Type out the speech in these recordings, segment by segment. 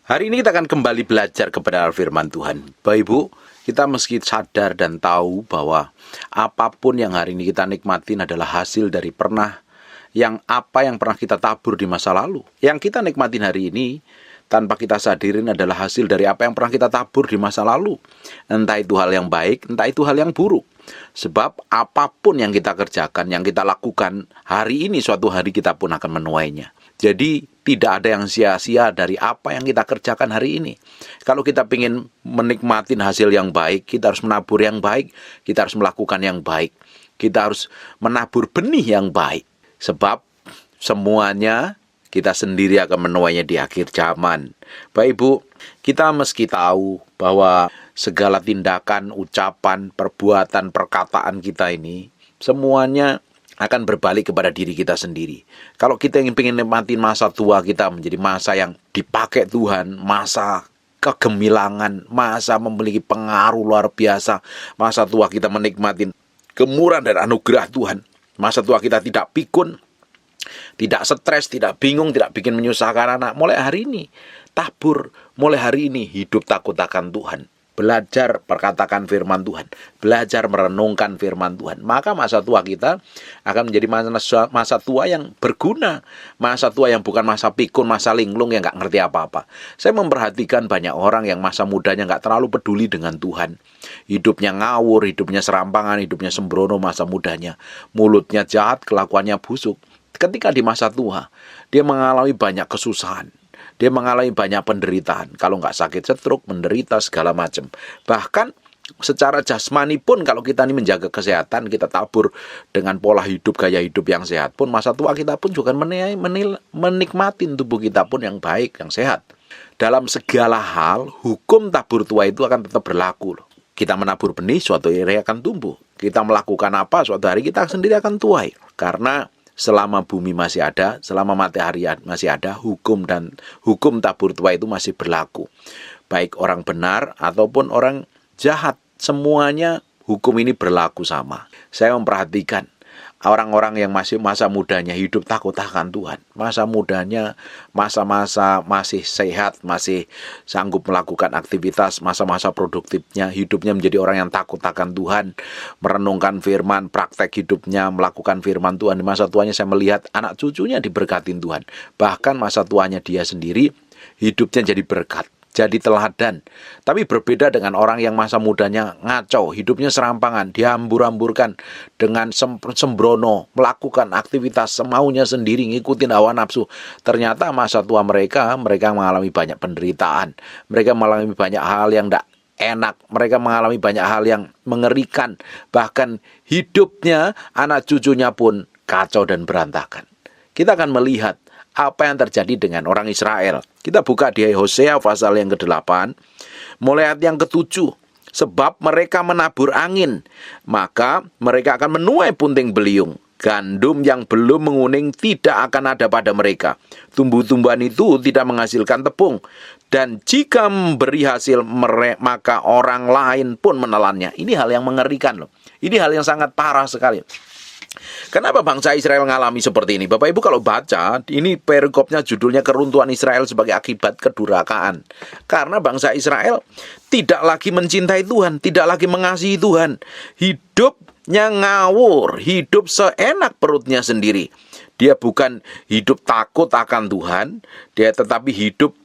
Hari ini kita akan kembali belajar kepada firman Tuhan. Bapak Ibu, kita meski sadar dan tahu bahwa apapun yang hari ini kita nikmatin adalah hasil dari apa yang pernah kita tabur di masa lalu. Yang kita nikmatin hari ini tanpa kita sadarin adalah hasil dari apa yang pernah kita tabur di masa lalu. Entah itu hal yang baik, entah itu hal yang buruk. Sebab apapun yang kita kerjakan, yang kita lakukan hari ini, suatu hari kita pun akan menuainya. Jadi tidak ada yang sia-sia dari apa yang kita kerjakan hari ini. Kalau kita ingin menikmati hasil yang baik, kita harus menabur yang baik, kita harus melakukan yang baik. Kita harus menabur benih yang baik. Sebab semuanya kita sendiri akan menuainya di akhir zaman. Bapak Ibu, kita meski tahu bahwa segala tindakan, ucapan, perbuatan, perkataan kita ini semuanya akan berbalik kepada diri kita sendiri. Kalau kita ingin nikmatin masa tua kita menjadi masa yang dipakai Tuhan, masa kegemilangan, masa memiliki pengaruh luar biasa, masa tua kita menikmatin kemurahan dan anugerah Tuhan, masa tua kita tidak pikun, tidak stres, tidak bingung, tidak bikin menyusahkan anak. Mulai hari ini tabur, mulai hari ini hidup takut akan Tuhan. Belajar perkatakan firman Tuhan, belajar merenungkan firman Tuhan. Maka masa tua kita akan menjadi masa tua yang berguna. Masa tua yang bukan masa pikun, masa linglung yang gak ngerti apa-apa. Saya memperhatikan banyak orang yang masa mudanya gak terlalu peduli dengan Tuhan. Hidupnya ngawur, hidupnya serampangan, hidupnya sembrono masa mudanya. Mulutnya jahat, kelakuannya busuk. Ketika di masa tua, dia mengalami banyak kesusahan. Dia mengalami banyak penderitaan. Kalau nggak sakit stroke, menderita segala macam. Bahkan secara jasmani pun kalau kita ini menjaga kesehatan, kita tabur dengan pola hidup, gaya hidup yang sehat pun, masa tua kita pun juga menikmati tubuh kita pun yang baik, yang sehat. Dalam segala hal, hukum tabur tua itu akan tetap berlaku. Kita menabur benih, suatu hari akan tumbuh. Kita melakukan apa, suatu hari kita sendiri akan tuai. Karena selama bumi masih ada, selama matahari masih ada, hukum tabur tua itu masih berlaku. Baik orang benar ataupun orang jahat, semuanya hukum ini berlaku sama. Saya memperhatikan orang-orang yang masih masa mudanya hidup takut akan Tuhan. Masa mudanya, masa-masa masih sehat, masih sanggup melakukan aktivitas, masa-masa produktifnya, hidupnya menjadi orang yang takut akan Tuhan, merenungkan firman, praktek hidupnya, melakukan firman Tuhan. Di masa tuanya saya melihat anak cucunya diberkatin Tuhan. Bahkan masa tuanya dia sendiri, hidupnya jadi berkat, jadi teladan. Tapi berbeda dengan orang yang masa mudanya ngaco, hidupnya serampangan, dihambur-hamburkan dengan sembrono, melakukan aktivitas semaunya sendiri, ngikutin hawa nafsu. Ternyata masa tua mereka mengalami banyak penderitaan. Mereka mengalami banyak hal yang tidak enak. Mereka mengalami banyak hal yang mengerikan. Bahkan hidupnya, anak cucunya pun kacau dan berantakan. Kita akan melihat apa yang terjadi dengan orang Israel. Kita buka di Hosea pasal yang ke-8, mulai ayat yang ke-7. Sebab mereka menabur angin, maka mereka akan menuai punting beliung. Gandum yang belum menguning tidak akan ada pada mereka. Tumbuh-tumbuhan itu tidak menghasilkan tepung. Dan jika memberi hasil, maka orang lain pun menelannya. Ini hal yang mengerikan loh. Ini hal yang sangat parah sekali. Kenapa bangsa Israel mengalami seperti ini? Bapak Ibu kalau baca, ini perikopnya judulnya keruntuhan Israel sebagai akibat kedurhakaan. Karena bangsa Israel tidak lagi mencintai Tuhan, tidak lagi mengasihi Tuhan. Hidupnya ngawur, hidup seenak perutnya sendiri. Dia bukan hidup takut akan Tuhan, dia tetapi hidup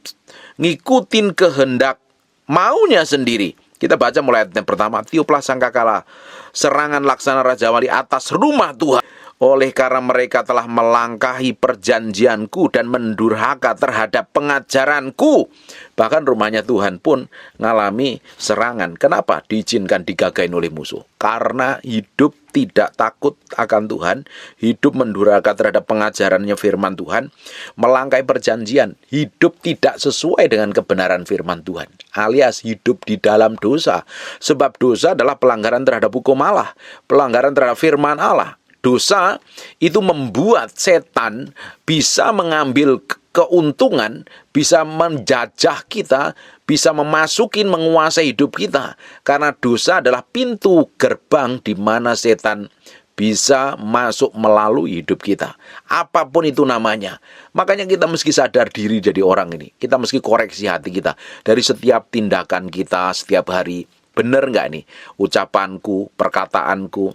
ngikutin kehendak maunya sendiri. Kita baca mulai ayat yang pertama. Tiuplah sangkakala, serangan laksana Raja Wali atas rumah Tuhan. Oleh karena mereka telah melangkahi perjanjianku dan mendurhaka terhadap pengajaranku. Bahkan rumahnya Tuhan pun mengalami serangan. Kenapa? Diizinkan digagain oleh musuh. Karena hidup tidak takut akan Tuhan, hidup mendurhaka terhadap pengajarannya firman Tuhan, melangkahi perjanjian, hidup tidak sesuai dengan kebenaran firman Tuhan, alias hidup di dalam dosa. Sebab dosa adalah pelanggaran terhadap hukum Allah, pelanggaran terhadap firman Allah. Dosa itu membuat setan bisa mengambil keuntungan, bisa menjajah kita, bisa menguasai hidup kita. Karena dosa adalah pintu gerbang di mana setan bisa masuk melalui hidup kita. Apapun itu namanya. Makanya kita mesti sadar diri jadi orang ini. Kita mesti koreksi hati kita. Dari setiap tindakan kita setiap hari. Benar nggak nih ucapanku, perkataanku,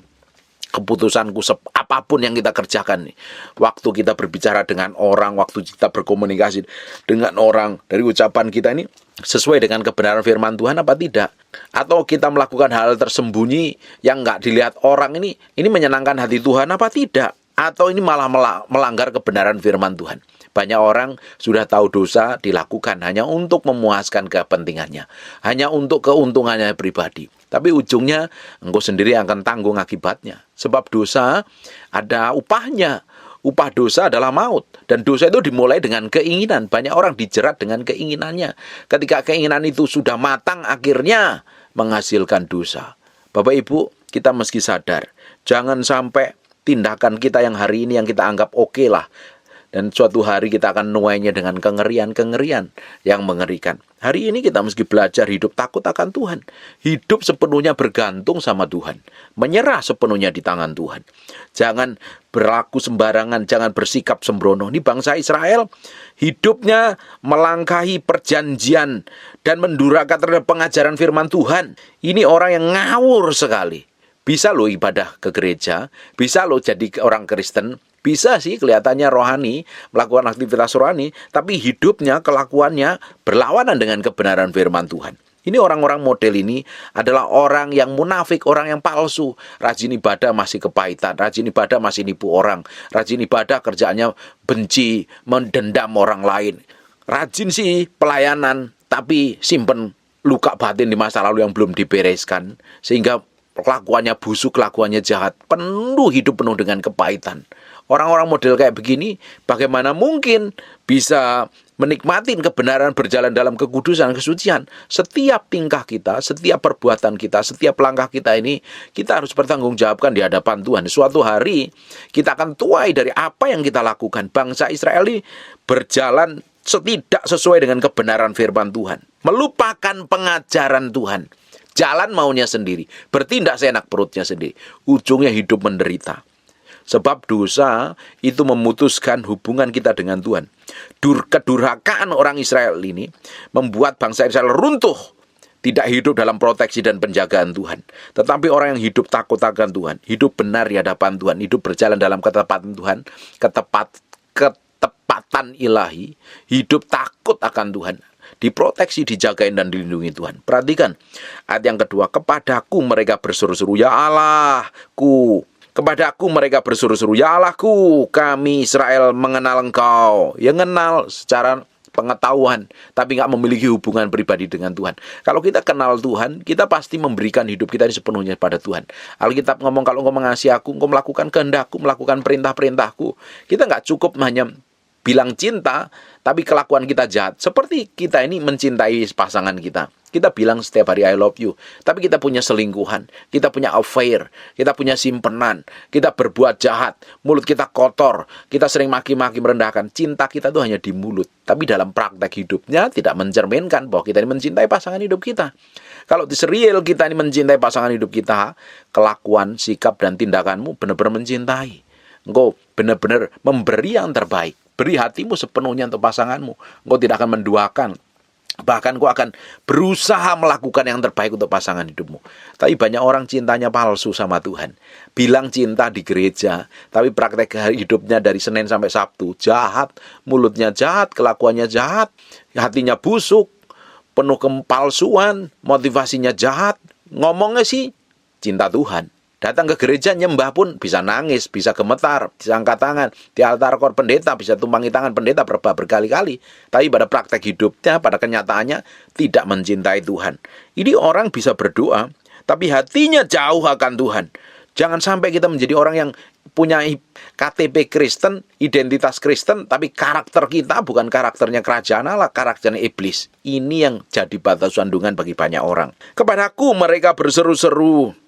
keputusanku, apapun yang kita kerjakan nih. Waktu kita berbicara dengan orang, waktu kita berkomunikasi dengan orang, dari ucapan kita ini sesuai dengan kebenaran firman Tuhan apa tidak? Atau kita melakukan hal tersembunyi yang nggak dilihat orang ini menyenangkan hati Tuhan apa tidak? Atau ini malah melanggar kebenaran firman Tuhan? Banyak orang sudah tahu dosa dilakukan hanya untuk memuaskan kepentingannya, hanya untuk keuntungannya pribadi. Tapi ujungnya engkau sendiri akan tanggung akibatnya. Sebab dosa ada upahnya. Upah dosa adalah maut. Dan dosa itu dimulai dengan keinginan. Banyak orang dijerat dengan keinginannya. Ketika keinginan itu sudah matang, akhirnya menghasilkan dosa. Bapak Ibu, kita mesti sadar. Jangan sampai tindakan kita yang hari ini yang kita anggap oke lah. Dan suatu hari kita akan nuainya dengan kengerian-kengerian yang mengerikan. Hari ini kita mesti belajar hidup takut akan Tuhan. Hidup sepenuhnya bergantung sama Tuhan. Menyerah sepenuhnya di tangan Tuhan. Jangan berlaku sembarangan, jangan bersikap sembrono. Ini bangsa Israel hidupnya melangkahi perjanjian dan mendurhaka terhadap pengajaran firman Tuhan. Ini orang yang ngawur sekali. Bisa loh ibadah ke gereja, bisa loh jadi orang Kristen, bisa sih kelihatannya rohani, melakukan aktivitas rohani, tapi hidupnya, kelakuannya berlawanan dengan kebenaran firman Tuhan. Ini orang-orang model ini adalah orang yang munafik, orang yang palsu. Rajin ibadah masih kepahitan, rajin ibadah masih nipu orang, rajin ibadah kerjaannya benci, mendendam orang lain. Rajin sih pelayanan, tapi simpen luka batin di masa lalu yang belum dibereskan, sehingga kelakuannya busuk, kelakuannya jahat, hidup penuh dengan kepahitan. Orang-orang model kayak begini, bagaimana mungkin bisa menikmati kebenaran, berjalan dalam kekudusan, kesucian? Setiap tingkah kita, setiap perbuatan kita, setiap langkah kita ini, kita harus bertanggungjawabkan di hadapan Tuhan. Suatu hari, kita akan tuai dari apa yang kita lakukan. Bangsa Israel ini berjalan tidak sesuai dengan kebenaran firman Tuhan. Melupakan pengajaran Tuhan. Jalan maunya sendiri, bertindak seenak perutnya sendiri. Ujungnya hidup menderita. Sebab dosa itu memutuskan hubungan kita dengan Tuhan. Kedurhakaan orang Israel ini membuat bangsa Israel runtuh. Tidak hidup dalam proteksi dan penjagaan Tuhan. Tetapi orang yang hidup takut akan Tuhan, hidup benar di hadapan Tuhan, hidup berjalan dalam ketepatan Tuhan, ketepatan ilahi, hidup takut akan Tuhan, diproteksi, dijagain, dan dilindungi Tuhan. Perhatikan ayat yang kedua. Kepadaku mereka berseru-seru, ya Allahku. Kepadaku mereka berseru-seru, ya Allahku, kami Israel mengenal Engkau. Ya kenal secara pengetahuan, tapi nggak memiliki hubungan pribadi dengan Tuhan. Kalau kita kenal Tuhan, kita pasti memberikan hidup kita ini sepenuhnya pada Tuhan. Alkitab ngomong, kalau engkau mengasihi aku, engkau melakukan kehendakku, melakukan perintah-perintahku. Kita nggak cukup hanya bilang cinta, tapi kelakuan kita jahat. Seperti kita ini mencintai pasangan kita. Kita bilang setiap hari I love you, tapi kita punya selingkuhan, kita punya affair, kita punya simpenan, kita berbuat jahat, mulut kita kotor, kita sering maki-maki merendahkan. Cinta kita itu hanya di mulut, tapi dalam praktek hidupnya tidak mencerminkan bahwa kita ini mencintai pasangan hidup kita. Kalau di serial kita ini mencintai pasangan hidup kita, kelakuan, sikap, dan tindakanmu benar-benar mencintai. Engkau benar-benar memberi yang terbaik. Beri hatimu sepenuhnya untuk pasanganmu. Engkau tidak akan menduakan. Bahkan kau akan berusaha melakukan yang terbaik untuk pasangan hidupmu. Tapi banyak orang cintanya palsu sama Tuhan. Bilang cinta di gereja, tapi praktek hidupnya dari Senin sampai Sabtu jahat, mulutnya jahat, kelakuannya jahat, hatinya busuk, penuh kepalsuan, motivasinya jahat. Ngomongnya sih cinta Tuhan. Datang ke gereja nyembah pun bisa nangis, bisa gemetar, bisa angkat tangan. Di altar kor pendeta bisa tumpangi tangan pendeta berkali-kali. Tapi pada praktek hidupnya, pada kenyataannya tidak mencintai Tuhan. Ini orang bisa berdoa, tapi hatinya jauh akan Tuhan. Jangan sampai kita menjadi orang yang punya KTP Kristen, identitas Kristen, tapi karakter kita bukan karakternya kerajaan Allah, karakternya iblis. Ini yang jadi batu sandungan bagi banyak orang. Kepadaku mereka berseru-seru,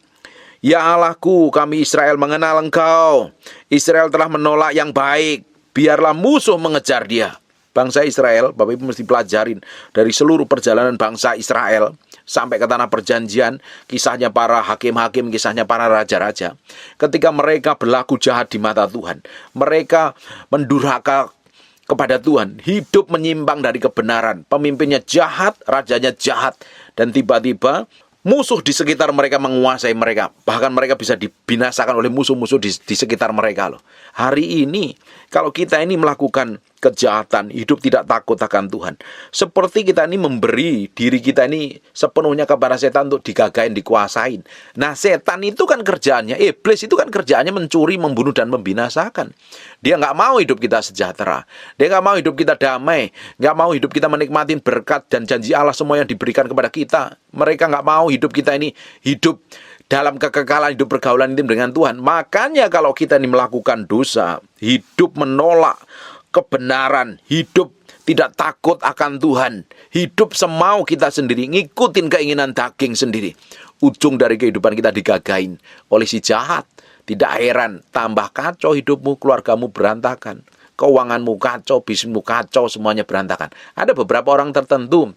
ya Allahku, kami Israel mengenal Engkau. Israel telah menolak yang baik, biarlah musuh mengejar dia. Bangsa Israel, Bapak Ibu mesti pelajarin dari seluruh perjalanan bangsa Israel sampai ke tanah perjanjian, kisahnya para hakim-hakim, kisahnya para raja-raja. Ketika mereka berlaku jahat di mata Tuhan, mereka mendurhaka kepada Tuhan, hidup menyimpang dari kebenaran, pemimpinnya jahat, rajanya jahat, dan tiba-tiba musuh di sekitar mereka menguasai mereka. Bahkan mereka bisa dibinasakan oleh musuh-musuh di sekitar mereka loh. Hari ini, kalau kita ini melakukan kejahatan, hidup tidak takut akan Tuhan, seperti kita ini memberi diri kita ini sepenuhnya kepada setan untuk digagain, dikuasain. Nah, setan itu kan kerjaannya, iblis itu kan kerjaannya mencuri, membunuh, dan membinasakan. Dia nggak mau hidup kita sejahtera. Dia nggak mau hidup kita damai. Nggak mau hidup kita menikmati berkat dan janji Allah semua yang diberikan kepada kita. Mereka nggak mau hidup kita ini hidup dalam kekekalan, hidup pergaulan intim dengan Tuhan. Makanya kalau kita ini melakukan dosa, hidup menolak kebenaran, hidup tidak takut akan Tuhan, hidup semau kita sendiri, ngikutin keinginan daging sendiri, ujung dari kehidupan kita digagain oleh si jahat. Tidak heran, tambah kacau hidupmu, keluargamu berantakan, keuanganmu kacau, bisnismu kacau, semuanya berantakan. Ada beberapa orang tertentu,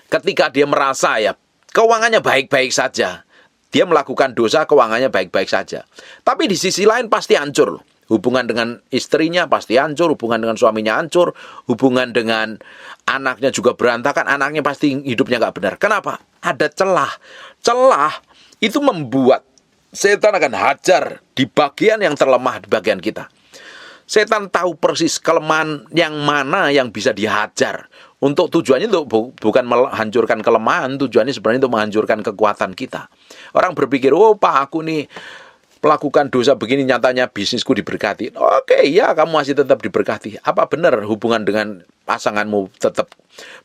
ketika dia merasa ya keuangannya baik-baik saja, dia melakukan dosa, keuangannya baik-baik saja. Tapi di sisi lain pasti hancur. Hubungan dengan istrinya pasti hancur, hubungan dengan suaminya hancur, hubungan dengan anaknya juga berantakan, anaknya pasti hidupnya nggak benar. Kenapa? Ada celah. Celah itu membuat setan akan hajar di bagian yang terlemah di bagian kita. Setan tahu persis kelemahan yang mana yang bisa dihajar. Untuk tujuannya untuk bukan menghancurkan kelemahan, tujuannya sebenarnya untuk menghancurkan kekuatan kita. Orang berpikir, oh Pak, aku nih melakukan dosa begini, nyatanya bisnisku diberkati. Oke, ya kamu masih tetap diberkati. Apa benar hubungan dengan pasanganmu tetap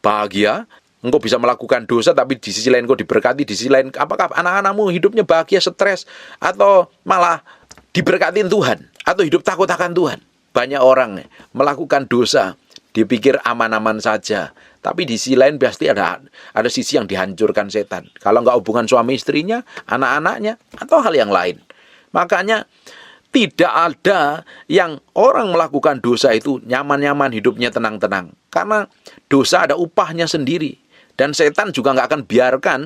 bahagia? Engkau bisa melakukan dosa tapi di sisi lain engkau diberkati, di sisi lain apakah anak-anakmu hidupnya bahagia, stres, atau malah diberkatin Tuhan, atau hidup takut akan Tuhan? Banyak orang melakukan dosa, dipikir aman-aman saja, tapi di sisi lain pasti ada sisi yang dihancurkan setan. Kalau enggak hubungan suami istrinya, anak-anaknya, atau hal yang lain. Makanya tidak ada yang orang melakukan dosa itu nyaman-nyaman, hidupnya tenang-tenang. Karena dosa ada upahnya sendiri. Dan setan juga nggak akan biarkan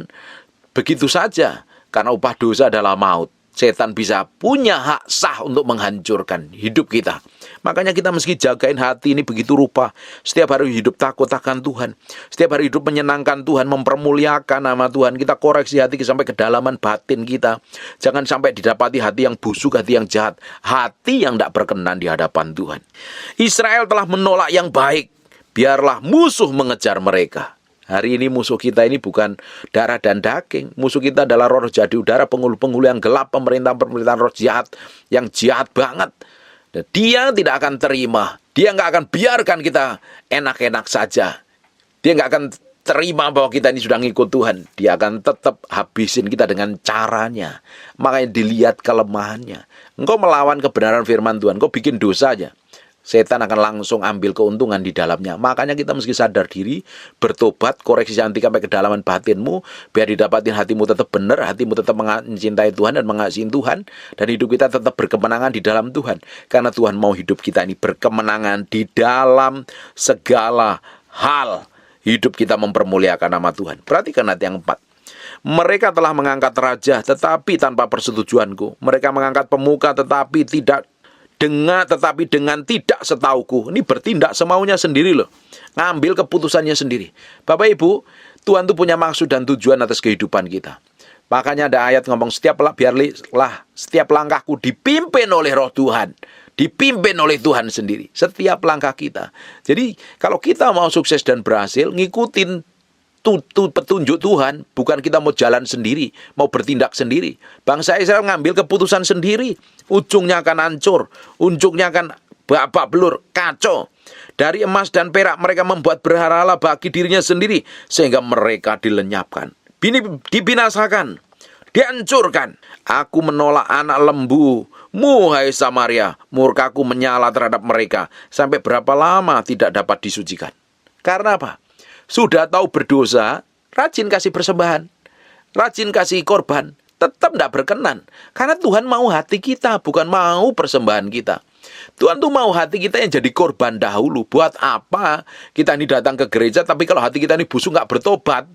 begitu saja. Karena upah dosa adalah maut. Setan bisa punya hak sah untuk menghancurkan hidup kita. Makanya kita mesti jagain hati ini begitu rupa. Setiap hari hidup takut akan Tuhan. Setiap hari hidup menyenangkan Tuhan, mempermuliakan nama Tuhan. Kita koreksi hati sampai kedalaman batin kita. Jangan sampai didapati hati yang busuk, hati yang jahat. Hati yang tidak berkenan di hadapan Tuhan. Israel telah menolak yang baik. Biarlah musuh mengejar mereka. Hari ini musuh kita ini bukan darah dan daging. Musuh kita adalah roh jadi udara, penghulu-penghulu yang gelap, pemerintahan-pemerintahan roh jahat, yang jahat banget. Dan dia tidak akan terima. Dia nggak akan biarkan kita enak-enak saja. Dia nggak akan terima bahwa kita ini sudah ngikut Tuhan. Dia akan tetap habisin kita dengan caranya. Makanya dilihat kelemahannya. Engkau melawan kebenaran firman Tuhan, engkau bikin dosa aja, setan akan langsung ambil keuntungan di dalamnya. Makanya kita mesti sadar diri, bertobat, koreksi hati sampai kedalaman batinmu, biar didapatin hatimu tetap benar, hatimu tetap mencintai Tuhan dan mengasihi Tuhan, dan hidup kita tetap berkemenangan di dalam Tuhan. Karena Tuhan mau hidup kita ini berkemenangan di dalam segala hal. Hidup kita mempermuliakan nama Tuhan. Perhatikan ayat yang 4. Mereka telah mengangkat raja tetapi tanpa persetujuanku. Mereka mengangkat pemuka tetapi dengan tidak setauku. Ini bertindak semaunya sendiri loh. Ngambil keputusannya sendiri. Bapak Ibu, Tuhan itu punya maksud dan tujuan atas kehidupan kita. Makanya ada ayat ngomong, biarlah setiap langkahku dipimpin oleh roh Tuhan. Dipimpin oleh Tuhan sendiri. Setiap langkah kita. Jadi kalau kita mau sukses dan berhasil, ngikutin petunjuk Tuhan, bukan kita mau jalan sendiri, mau bertindak sendiri. Bangsa Israel ngambil keputusan sendiri, ujungnya akan hancur, ujungnya akan babak belur, kacau. Dari emas dan perak mereka membuat berhala bagi dirinya sendiri, sehingga mereka dilenyapkan, dibinasakan, dihancurkan. Aku menolak anak lembumu, hai Samaria, murkaku menyala terhadap mereka, sampai berapa lama tidak dapat disucikan. Karena apa? Sudah tahu berdosa, rajin kasih persembahan, rajin kasih korban, tetap tidak berkenan. Karena Tuhan mau hati kita, bukan mau persembahan kita. Tuhan tuh mau hati kita yang jadi korban dahulu. Buat apa kita ini datang ke gereja, tapi kalau hati kita ini busuk nggak bertobat,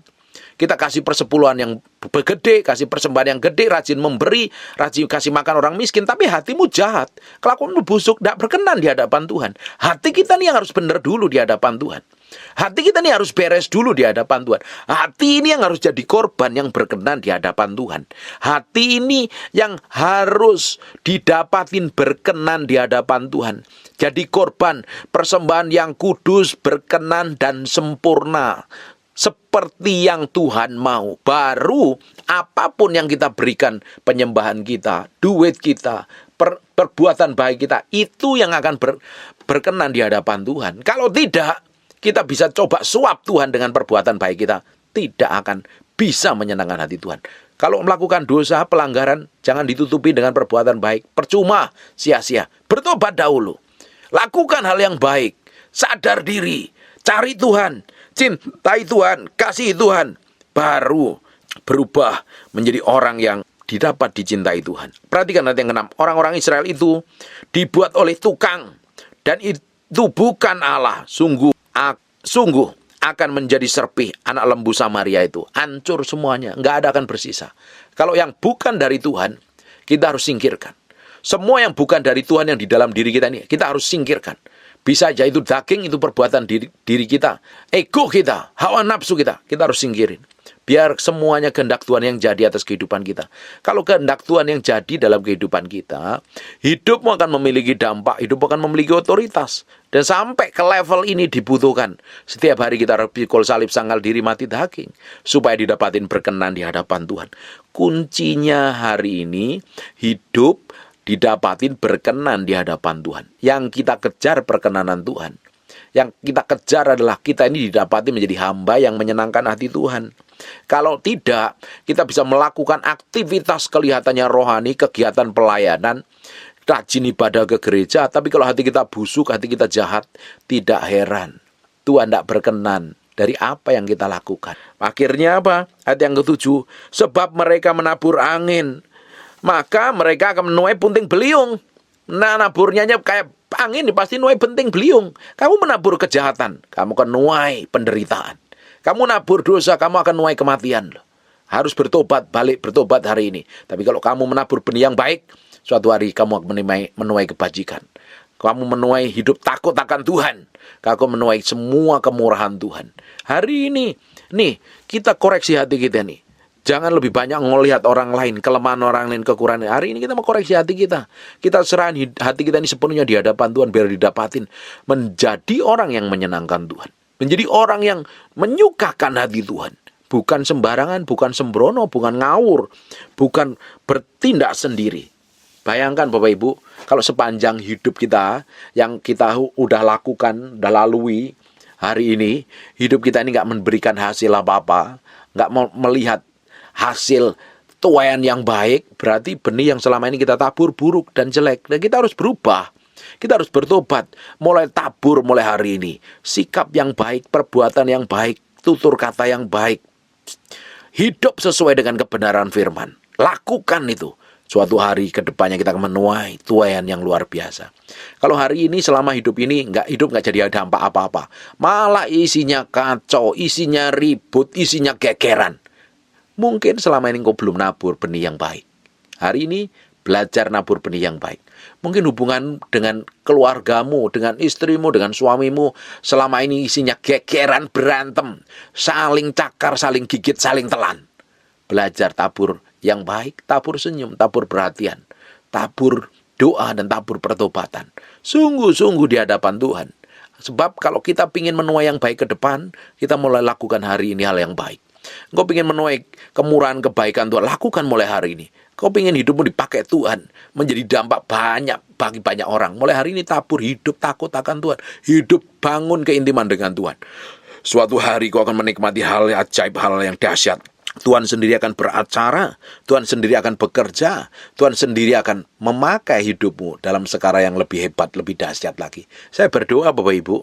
kita kasih persepuluhan yang gede, kasih persembahan yang gede, rajin memberi, rajin kasih makan orang miskin, tapi hatimu jahat, kelakuanmu busuk, tidak berkenan di hadapan Tuhan. Hati kita nih yang harus benar dulu di hadapan Tuhan. Hati kita nih harus beres dulu di hadapan Tuhan. Hati ini yang harus jadi korban yang berkenan di hadapan Tuhan. Hati ini yang harus didapatin berkenan di hadapan Tuhan. Jadi korban persembahan yang kudus, berkenan dan sempurna, seperti yang Tuhan mau. Baru apapun yang kita berikan, penyembahan kita, duit kita, perbuatan baik kita, itu yang akan berkenan di hadapan Tuhan. Kalau tidak, kita bisa coba suap Tuhan dengan perbuatan baik kita, tidak akan bisa menyenangkan hati Tuhan. Kalau melakukan dosa, pelanggaran, jangan ditutupi dengan perbuatan baik. Percuma, sia-sia. Bertobat dahulu. Lakukan hal yang baik. Sadar diri. Cari Tuhan. Cintai Tuhan, kasih Tuhan, baru berubah menjadi orang yang didapat dicintai Tuhan. Perhatikan nanti yang ke-6. Orang-orang Israel itu dibuat oleh tukang, dan itu bukan Allah. Sungguh akan menjadi serpih. Anak lembu Samaria itu hancur semuanya, nggak ada akan bersisa. Kalau yang bukan dari Tuhan, kita harus singkirkan. Semua yang bukan dari Tuhan yang di dalam diri kita ini, kita harus singkirkan. Bisa aja itu daging, itu perbuatan diri kita, ego kita, hawa nafsu kita harus singkirin. Biar semuanya kehendak Tuhan yang jadi atas kehidupan kita. Kalau kehendak Tuhan yang jadi dalam kehidupan kita, hidupmu akan memiliki dampak, hidupmu akan memiliki otoritas. Dan sampai ke level ini dibutuhkan. Setiap hari kita pikul salib, sangkal diri, mati daging, supaya didapatin berkenan di hadapan Tuhan. Kuncinya hari ini, hidup didapatin berkenan di hadapan Tuhan. Yang kita kejar perkenanan Tuhan. Yang kita kejar adalah kita ini didapati menjadi hamba yang menyenangkan hati Tuhan. Kalau tidak, kita bisa melakukan aktivitas kelihatannya rohani, kegiatan pelayanan, rajin ibadah ke gereja, tapi kalau hati kita busuk, hati kita jahat, tidak heran Tuhan tidak berkenan dari apa yang kita lakukan. Akhirnya apa? Ayat yang ke-7, sebab mereka menabur angin, maka mereka akan menuai punting beliung. Nah, naburnya kayak angin, pasti nuai punting beliung. Kamu menabur kejahatan, kamu akan nuai penderitaan. Kamu nabur dosa, kamu akan nuai kematian. Harus bertobat, balik bertobat hari ini. Tapi kalau kamu menabur benih yang baik, suatu hari kamu akan menuai kebajikan. Kamu menuai hidup takut akan Tuhan. Kamu menuai semua kemurahan Tuhan. Hari ini, nih, kita koreksi hati kita nih. Jangan lebih banyak ngelihat orang lain, kelemahan orang lain, kekurangan. Hari ini kita mau koreksi hati kita. Kita serahin hati kita ini sepenuhnya di hadapan Tuhan, biar didapatin menjadi orang yang menyenangkan Tuhan. Menjadi orang yang menyukakan hati Tuhan. Bukan sembarangan, bukan sembrono, bukan ngawur, bukan bertindak sendiri. Bayangkan Bapak Ibu, kalau sepanjang hidup kita, yang kita udah lakukan, udah lalui, hari ini, hidup kita ini gak memberikan hasil apa-apa, gak melihat hasil tuaian yang baik, berarti benih yang selama ini kita tabur buruk dan jelek. Dan kita harus berubah. Kita harus bertobat. Mulai tabur mulai hari ini. Sikap yang baik, perbuatan yang baik, tutur kata yang baik. Hidup sesuai dengan kebenaran firman. Lakukan itu. Suatu hari ke depannya kita akan menuai tuaian yang luar biasa. Kalau hari ini selama hidup ini hidup nggak jadi dampak apa-apa. Malah isinya kacau, isinya ribut, isinya gegeran. Mungkin selama ini kau belum nabur benih yang baik. Hari ini belajar nabur benih yang baik. Mungkin hubungan dengan keluargamu, dengan istrimu, dengan suamimu selama ini isinya gegeran, berantem, saling cakar, saling gigit, saling telan. Belajar tabur yang baik, tabur senyum, tabur perhatian, tabur doa dan tabur pertobatan. Sungguh-sungguh di hadapan Tuhan. Sebab kalau kita ingin menuai yang baik ke depan, kita mulai lakukan hari ini hal yang baik. Engkau ingin menuai kemurahan kebaikan Tuhan, lakukan mulai hari ini. Kau ingin hidupmu dipakai Tuhan, menjadi dampak banyak bagi banyak orang. Mulai hari ini tabur hidup takut akan Tuhan. Hidup bangun keintiman dengan Tuhan. Suatu hari kau akan menikmati hal yang ajaib, hal yang dahsyat. Tuhan sendiri akan beracara, Tuhan sendiri akan bekerja, Tuhan sendiri akan memakai hidupmu dalam sekara yang lebih hebat, lebih dahsyat lagi. Saya berdoa Bapak Ibu,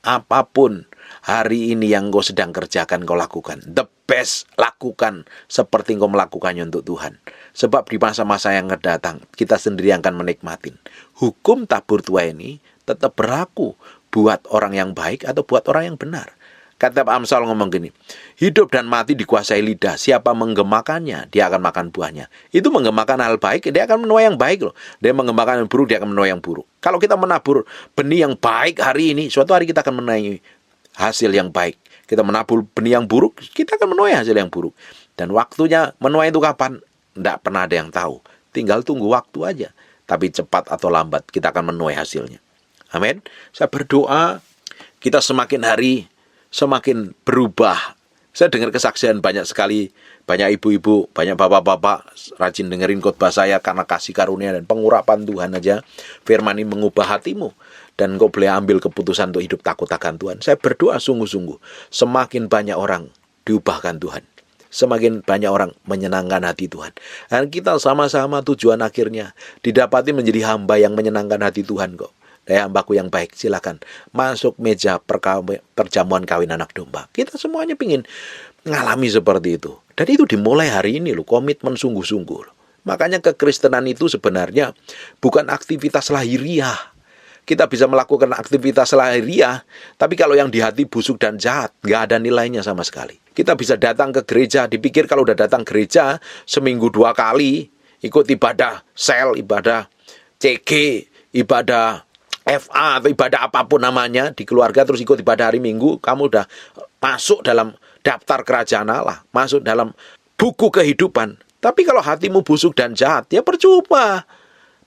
apapun hari ini yang kau sedang kerjakan, kau lakukan. The best, lakukan seperti engkau melakukannya untuk Tuhan. Sebab di masa-masa yang akan datang, kita sendiri akan menikmatin. Hukum tabur tuai ini tetap berlaku buat orang yang baik atau buat orang yang benar. Kata Pak Amsal ngomong gini, hidup dan mati dikuasai lidah, siapa menggemakannya, dia akan makan buahnya. Itu menggemakan hal baik, dia akan menuai yang baik loh. Dia menggemakan yang buruk, dia akan menuai yang buruk. Kalau kita menabur benih yang baik hari ini, suatu hari kita akan menuai hasil yang baik. Kita menabur benih yang buruk, kita akan menuai hasil yang buruk. Dan waktunya menuai itu kapan? Tidak pernah ada yang tahu. Tinggal tunggu waktu aja. Tapi cepat atau lambat, kita akan menuai hasilnya. Amin. Saya berdoa, kita semakin hari semakin berubah. Saya dengar kesaksian banyak sekali, banyak ibu-ibu, banyak bapak-bapak rajin dengerin khotbah saya karena kasih karunia dan pengurapan Tuhan aja. Firman ini mengubah hatimu dan kau boleh ambil keputusan untuk hidup takut akan Tuhan. Saya berdoa sungguh-sungguh, semakin banyak orang diubahkan Tuhan, semakin banyak orang menyenangkan hati Tuhan. Dan kita sama-sama tujuan akhirnya didapati menjadi hamba yang menyenangkan hati Tuhan kok. Hambaku yang baik, silakan masuk meja perjamuan kawin anak domba. Kita semuanya pingin ngalami seperti itu. Dan itu dimulai hari ini loh, komitmen sungguh-sungguh. Makanya kekristenan itu sebenarnya bukan aktivitas lahiriah. Kita bisa melakukan aktivitas lahiriah, tapi kalau yang di hati busuk dan jahat, nggak ada nilainya sama sekali. Kita bisa datang ke gereja, dipikir kalau udah datang gereja seminggu 2 kali, ikut ibadah sel, ibadah CG, ibadah FA atau ibadah apapun namanya di keluarga, terus ikut ibadah hari Minggu, kamu udah masuk dalam daftar kerajaan Allah, masuk dalam buku kehidupan. Tapi kalau hatimu busuk dan jahat, ya percuma.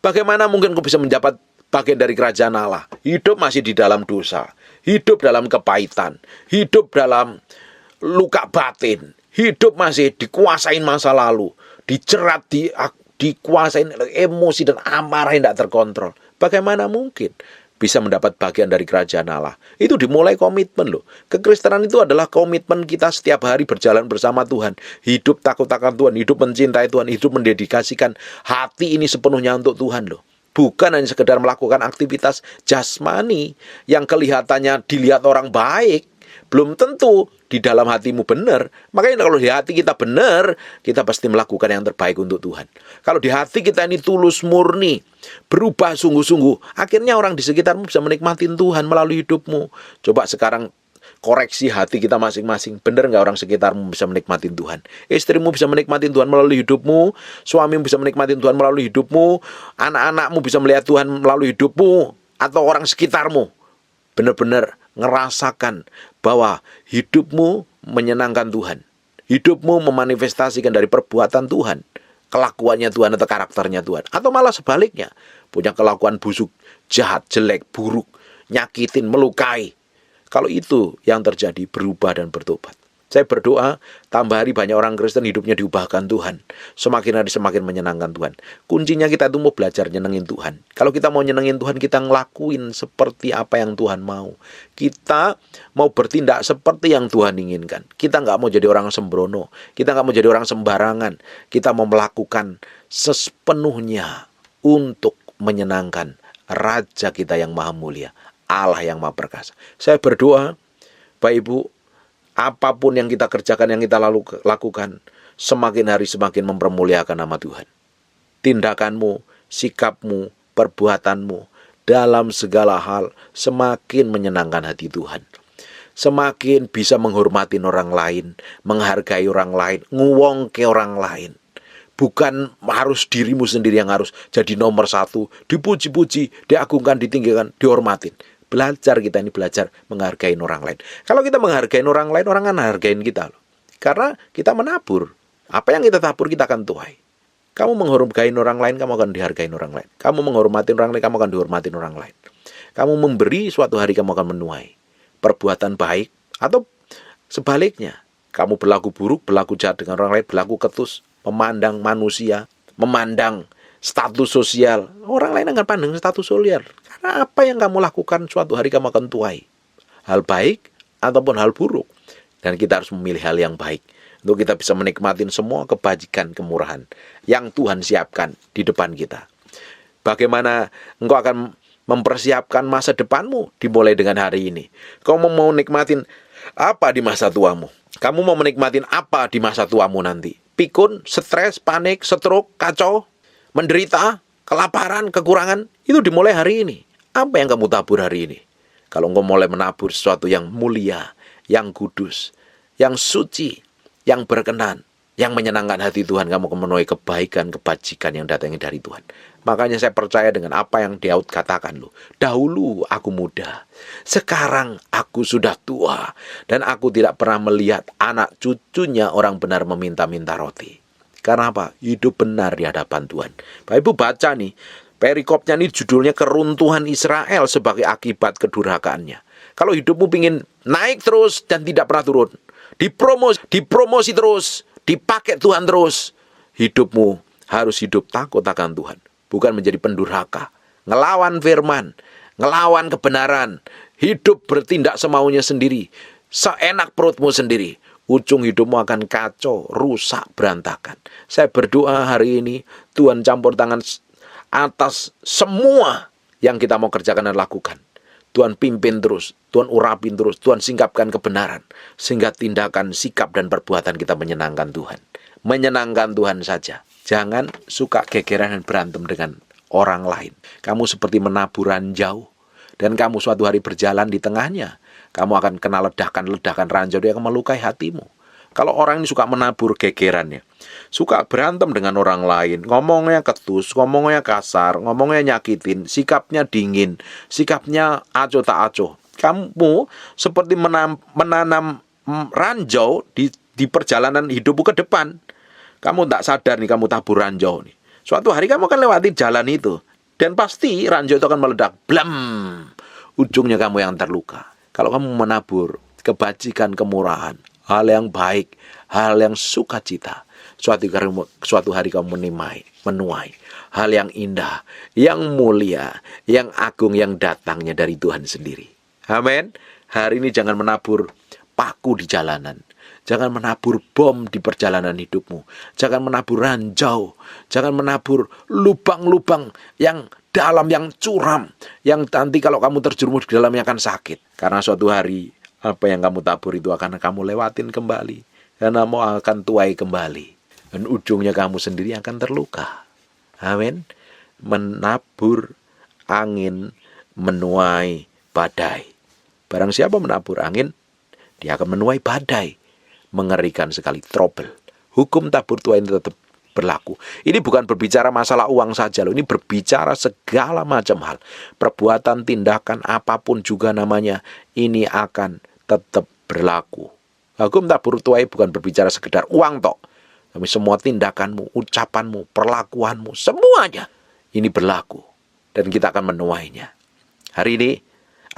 Bagaimana mungkin kau bisa mendapat bagian dari kerajaan Allah? Hidup masih di dalam dosa, hidup dalam kepahitan, hidup dalam luka batin, hidup masih dikuasain masa lalu, dicerat, dikuasain emosi dan amarah yang tidak terkontrol. Bagaimana mungkin bisa mendapat bagian dari kerajaan Allah? Itu dimulai komitmen loh. Kekristenan itu adalah komitmen kita setiap hari berjalan bersama Tuhan. Hidup takut akan Tuhan, hidup mencintai Tuhan, hidup mendedikasikan hati ini sepenuhnya untuk Tuhan loh. Bukan hanya sekedar melakukan aktivitas jasmani yang kelihatannya dilihat orang baik. Belum tentu di dalam hatimu benar. Makanya kalau di hati kita benar, kita pasti melakukan yang terbaik untuk Tuhan. Kalau di hati kita ini tulus murni, berubah sungguh-sungguh, akhirnya orang di sekitarmu bisa menikmati Tuhan melalui hidupmu. Coba sekarang koreksi hati kita masing-masing. Benar nggak orang sekitarmu bisa menikmati Tuhan? Istrimu bisa menikmati Tuhan melalui hidupmu, suamimu bisa menikmati Tuhan melalui hidupmu, anak-anakmu bisa melihat Tuhan melalui hidupmu, atau orang sekitarmu benar-benar ngerasakan bahwa hidupmu menyenangkan Tuhan. Hidupmu memanifestasikan dari perbuatan Tuhan, kelakuannya Tuhan atau karakternya Tuhan. Atau malah sebaliknya, punya kelakuan busuk, jahat, jelek, buruk, nyakitin, melukai. Kalau itu yang terjadi, berubah dan bertobat. Saya berdoa, tambah hari banyak orang Kristen hidupnya diubahkan Tuhan. Semakin hari semakin menyenangkan Tuhan. Kuncinya kita itu mau belajar nyenengin Tuhan. Kalau kita mau nyenengin Tuhan, kita ngelakuin seperti apa yang Tuhan mau. Kita mau bertindak seperti yang Tuhan inginkan. Kita nggak mau jadi orang sembrono. Kita nggak mau jadi orang sembarangan. Kita mau melakukan sepenuhnya untuk menyenangkan Raja kita yang maha mulia, Allah yang maha perkasa. Saya berdoa, Bapak Ibu, apapun yang kita kerjakan, yang kita lakukan, semakin hari semakin mempermuliakan nama Tuhan. Tindakanmu, sikapmu, perbuatanmu, dalam segala hal semakin menyenangkan hati Tuhan. Semakin bisa menghormati orang lain, menghargai orang lain, nguwongke orang lain. Bukan harus dirimu sendiri yang harus jadi nomor 1, dipuji-puji, diagungkan, ditinggikan, dihormatin. Belajar kita ini, belajar menghargai orang lain. Kalau kita menghargai orang lain, orang akan menghargai kita loh. Karena kita menabur. Apa yang kita tabur, kita akan tuai. Kamu menghargai orang lain, kamu akan dihargai orang lain. Kamu menghormati orang lain, kamu akan dihormati orang lain. Kamu memberi, suatu hari kamu akan menuai perbuatan baik. Atau sebaliknya, kamu berlaku buruk, berlaku jahat dengan orang lain, berlaku ketus, memandang manusia, memandang status sosial. Orang lain akan pandang status sosial. Karena apa yang kamu lakukan, suatu hari kamu akan tuai. Hal baik ataupun hal buruk. Dan kita harus memilih hal yang baik. Untuk kita bisa menikmati semua kebajikan, kemurahan yang Tuhan siapkan di depan kita. Bagaimana engkau akan mempersiapkan masa depanmu dimulai dengan hari ini. Kau mau nikmatin apa di masa tuamu? Kamu mau menikmati apa di masa tuamu nanti? Pikun, stres, panik, stroke, kacau, menderita, kelaparan, kekurangan, itu dimulai hari ini. Apa yang kamu tabur hari ini? Kalau engkau mulai menabur sesuatu yang mulia, yang kudus, yang suci, yang berkenan, yang menyenangkan hati Tuhan, kamu akan memenuhi kebaikan, kebajikan yang datangnya dari Tuhan. Makanya saya percaya dengan apa yang Daud katakan loh. Dahulu aku muda, sekarang aku sudah tua, dan aku tidak pernah melihat anak cucunya orang benar meminta-minta roti. Karena apa? Hidup benar di hadapan Tuhan. Bapak Ibu baca nih, perikopnya nih judulnya keruntuhan Israel sebagai akibat kedurhakaannya. Kalau hidupmu ingin naik terus dan tidak pernah turun, dipromosi terus, dipakai Tuhan terus, hidupmu harus hidup takut akan Tuhan. Bukan menjadi pendurhaka, ngelawan firman, ngelawan kebenaran, hidup bertindak semaunya sendiri, seenak perutmu sendiri. Ujung hidupmu akan kacau, rusak, berantakan. Saya berdoa hari ini, Tuhan campur tangan atas semua yang kita mau kerjakan dan lakukan. Tuhan pimpin terus, Tuhan urapin terus, Tuhan singkapkan kebenaran, sehingga tindakan, sikap, dan perbuatan kita menyenangkan Tuhan. Menyenangkan Tuhan saja. Jangan suka gegeran dan berantem dengan orang lain. Kamu seperti menabur ranjau, dan kamu suatu hari berjalan di tengahnya. Kamu akan kena ledakan-ledakan ranjau yang melukai hatimu. Kalau orang ini suka menabur gegerannya, suka berantem dengan orang lain, ngomongnya ketus, ngomongnya kasar, ngomongnya nyakitin, sikapnya dingin, sikapnya acuh tak acuh. Kamu seperti menanam ranjau di perjalanan hidupmu ke depan. Kamu tak sadar nih, kamu tabur ranjau nih. Suatu hari kamu akan lewati jalan itu, dan pasti ranjau itu akan meledak. Blam! Ujungnya kamu yang terluka. Kalau kamu menabur kebajikan, kemurahan, hal yang baik, hal yang sukacita, suatu hari kamu menuai hal yang indah, yang mulia, yang agung, yang datangnya dari Tuhan sendiri. Amin. Hari ini jangan menabur paku di jalanan. Jangan menabur bom di perjalanan hidupmu. Jangan menabur ranjau. Jangan menabur lubang-lubang yang dalam, yang curam, yang nanti kalau kamu terjerumus di dalamnya akan sakit. Karena suatu hari apa yang kamu tabur itu akan kamu lewatin kembali. Karena mau akan tuai kembali. Dan ujungnya kamu sendiri akan terluka. Amin. Menabur angin, menuai badai. Barang siapa menabur angin, dia akan menuai badai. Mengerikan sekali, trouble. Hukum tabur tuai ini tetap berlaku. Ini bukan berbicara masalah uang saja loh. Ini berbicara segala macam hal. Perbuatan, tindakan, apapun juga namanya, ini akan tetap berlaku. Hukum tabur tuai bukan berbicara sekedar uang tok. Tapi semua tindakanmu, ucapanmu, perlakuanmu, semuanya ini berlaku. Dan kita akan menuainya. Hari ini,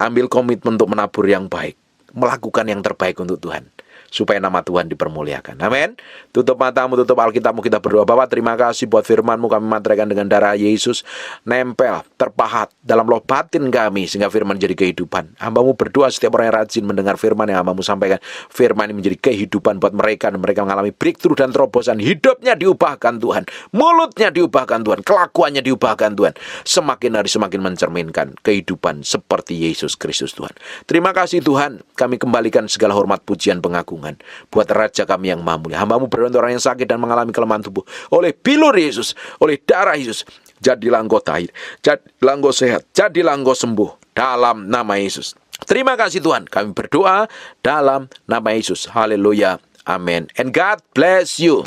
ambil komitmen untuk menabur yang baik. Melakukan yang terbaik untuk Tuhan. Supaya nama Tuhan dipermuliakan. Amin. Tutup matamu, tutup Alkitabmu, kita berdoa. Bapa, terima kasih buat firman-Mu, kami materaikan dengan darah Yesus. Nempel, terpahat dalam loh batin kami, sehingga firman jadi kehidupan. Hamba-Mu berdoa setiap orang yang rajin mendengar firman yang Hamba-Mu sampaikan. Firman ini menjadi kehidupan buat mereka, dan mereka mengalami breakthrough dan terobosan. Hidupnya diubahkan Tuhan. Mulutnya diubahkan Tuhan. Kelakuannya diubahkan Tuhan. Semakin hari semakin mencerminkan kehidupan seperti Yesus Kristus Tuhan. Terima kasih Tuhan. Kami kembalikan segala hormat, pujian, pengagungan buat Raja kami yang maha mulia. Hamba-Mu berdoa untuk orang yang sakit dan mengalami kelemahan tubuh. Oleh bilur Yesus, oleh darah Yesus, jadilah engkau tahir, jadilah engkau sehat, jadilah engkau sembuh dalam nama Yesus. Terima kasih Tuhan. Kami berdoa dalam nama Yesus. Haleluya. Amin. And God bless you.